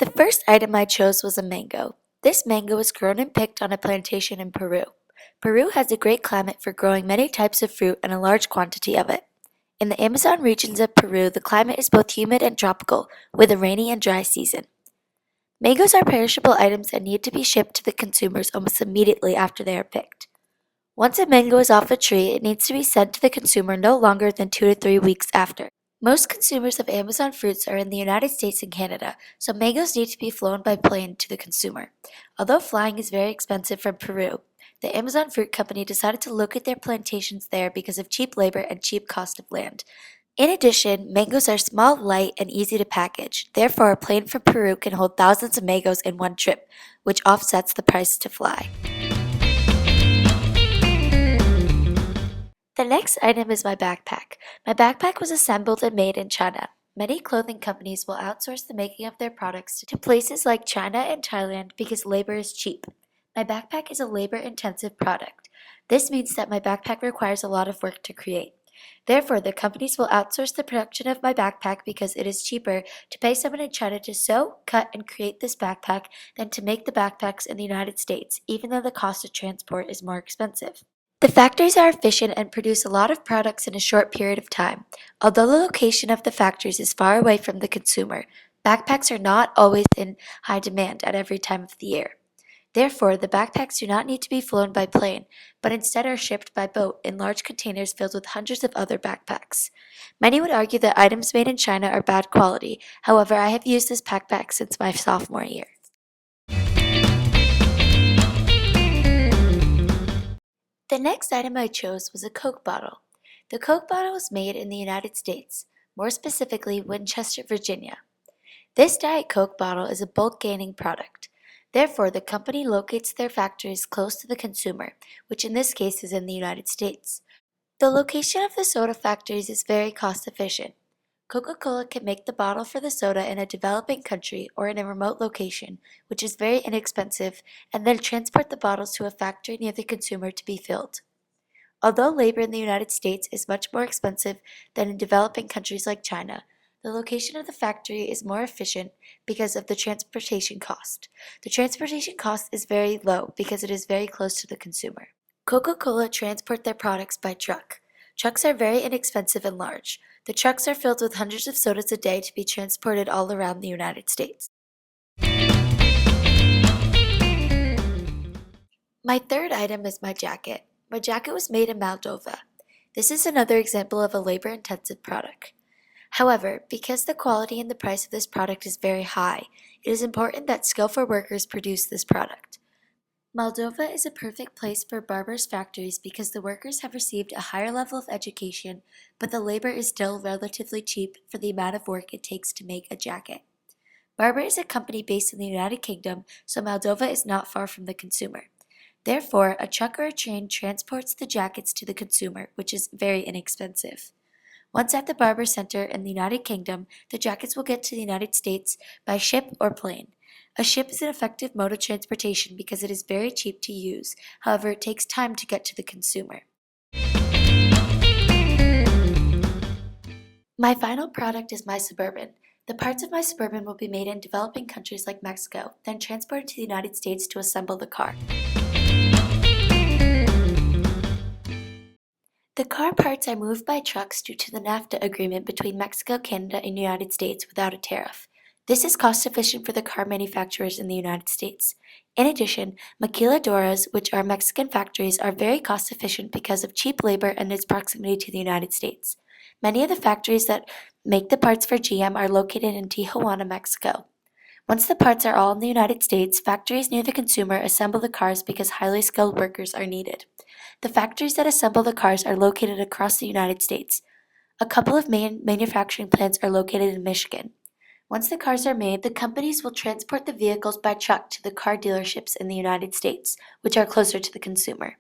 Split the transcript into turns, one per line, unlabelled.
The first item I chose was a mango. This mango was grown and picked on a plantation in Peru. Peru has a great climate for growing many types of fruit and a large quantity of it. In the Amazon regions of Peru, the climate is both humid and tropical, with a rainy and dry season. Mangoes are perishable items and need to be shipped to the consumers almost immediately after they are picked. Once a mango is off the tree, it needs to be sent to the consumer no longer than 2 to 3 weeks after. Most consumers of Amazon fruits are in the United States and Canada, so mangoes need to be flown by plane to the consumer. Although flying is very expensive from Peru, the Amazon Fruit Company decided to locate their plantations there because of cheap labor and cheap cost of land. In addition, mangoes are small, light, and easy to package. Therefore, a plane from Peru can hold thousands of mangoes in one trip, which offsets the price to fly. The next item is my backpack. My backpack was assembled and made in China. Many clothing companies will outsource the making of their products to places like China and Thailand because labor is cheap. My backpack is a labor-intensive product. This means that my backpack requires a lot of work to create. Therefore, the companies will outsource the production of my backpack because it is cheaper to pay someone in China to sew, cut, and create this backpack than to make the backpacks in the United States, even though the cost of transport is more expensive. The factories are efficient and produce a lot of products in a short period of time. Although the location of the factories is far away from the consumer, backpacks are not always in high demand at every time of the year. Therefore, the backpacks do not need to be flown by plane, but instead are shipped by boat in large containers filled with hundreds of other backpacks. Many would argue that items made in China are bad quality. However, I have used this backpack since my sophomore year. The next item I chose was a Coke bottle. The Coke bottle was made in the United States, more specifically Winchester, Virginia. This Diet Coke bottle is a bulk gaining product. Therefore, the company locates their factories close to the consumer, which in this case is in the United States. The location of the soda factories is very cost efficient. Coca-Cola can make the bottle for the soda in a developing country or in a remote location, which is very inexpensive, and then transport the bottles to a factory near the consumer to be filled. Although labor in the United States is much more expensive than in developing countries like China, the location of the factory is more efficient because of the transportation cost. The transportation cost is very low because it is very close to the consumer. Coca-Cola transport their products by truck. Trucks are very inexpensive and large. The trucks are filled with hundreds of sodas a day to be transported all around the United States. My third item is my jacket. My jacket was made in Moldova. This is another example of a labor-intensive product. However, because the quality and the price of this product is very high, it is important that skillful workers produce this product. Moldova is a perfect place for barbers' factories because the workers have received a higher level of education, but the labor is still relatively cheap for the amount of work it takes to make a jacket. Barber is a company based in the United Kingdom, so Moldova is not far from the consumer. Therefore, a truck or a train transports the jackets to the consumer, which is very inexpensive. Once at the barber center in the United Kingdom, the jackets will get to the United States by ship or plane. A ship is an effective mode of transportation because it is very cheap to use. However, it takes time to get to the consumer. My final product is my Suburban. The parts of my Suburban will be made in developing countries like Mexico, then transported to the United States to assemble the car. The car parts are moved by trucks due to the NAFTA agreement between Mexico, Canada, and the United States without a tariff. This is cost efficient for the car manufacturers in the United States. In addition, maquiladoras, which are Mexican factories, are very cost efficient because of cheap labor and its proximity to the United States. Many of the factories that make the parts for GM are located in Tijuana, Mexico. Once the parts are all in the United States, factories near the consumer assemble the cars because highly skilled workers are needed. The factories that assemble the cars are located across the United States. A couple of main manufacturing plants are located in Michigan. Once the cars are made, the companies will transport the vehicles by truck to the car dealerships in the United States, which are closer to the consumer.